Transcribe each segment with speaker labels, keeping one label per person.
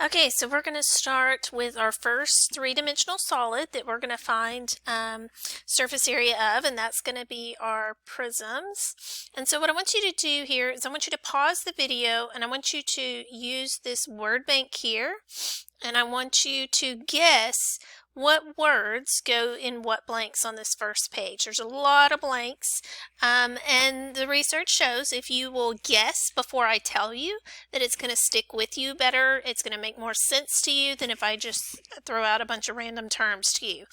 Speaker 1: Okay, so we're going to start with our first three-dimensional solid that we're going to find surface area of, and that's going to be our prisms. And so what I want you to do here is I want you to pause the video, and I want you to use this word bank here, and I want you to guess what words go in what blanks on this first page. There's a lot of blanks, and the research shows if you will guess before I tell you, that it's going to stick with you better. It's going to make more sense to you than if I just throw out a bunch of random terms to you.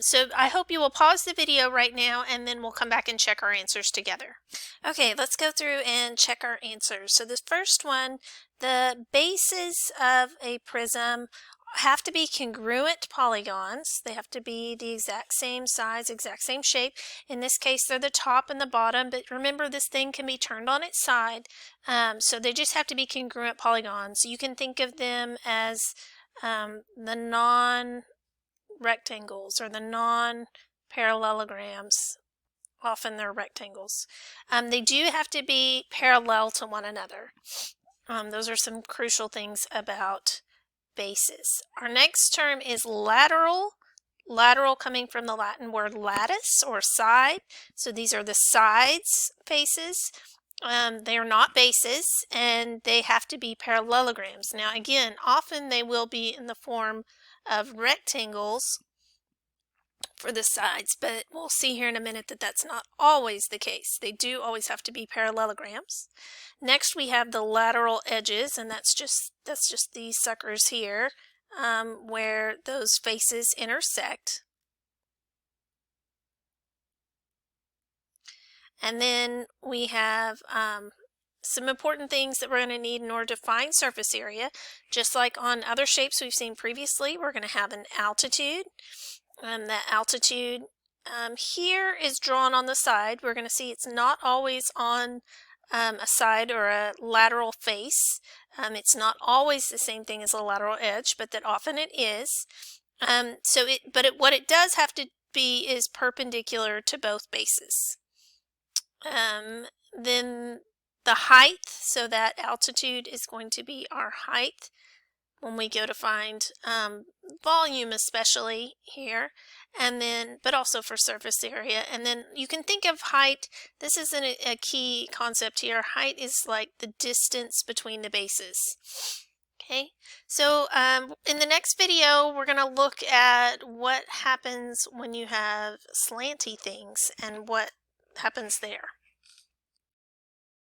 Speaker 1: So I hope you will pause the video right now, and then we'll come back and check our answers together. Okay, let's go through and check our answers. So the first one, the bases of a prism have to be congruent polygons. They have to be the exact same size, exact same shape. In this case, they're the top and the bottom, but remember this thing can be turned on its side. So they just have to be congruent polygons. You can think of them as the non-rectangles or the non-parallelograms. Often they're rectangles. They do have to be parallel to one another. Those are some crucial things about bases. Our next term is lateral. Lateral coming from the Latin word lattice or side. So these are the sides faces. They are not bases, and they have to be parallelograms. Now again, often they will be in the form of rectangles for the sides, but we'll see here in a minute that that's not always the case. They do always have to be parallelograms. Next we have the lateral edges, and that's just these suckers here where those faces intersect. And then we have some important things that we're going to need in order to find surface area. Just like on other shapes we've seen previously, we're going to have an altitude. That altitude here is drawn on the side. We're going to see it's not always on a side or a lateral face. It's not always the same thing as a lateral edge, but that often it is. What it does have to be is perpendicular to both bases. Then the height, so that altitude is going to be our height when we go to find volume, especially here, and then but also for surface area. And then you can think of height, this isn't a key concept here. Height is like the distance between the bases. Okay, so in the next video we're going to look at what happens when you have slanty things and what happens there.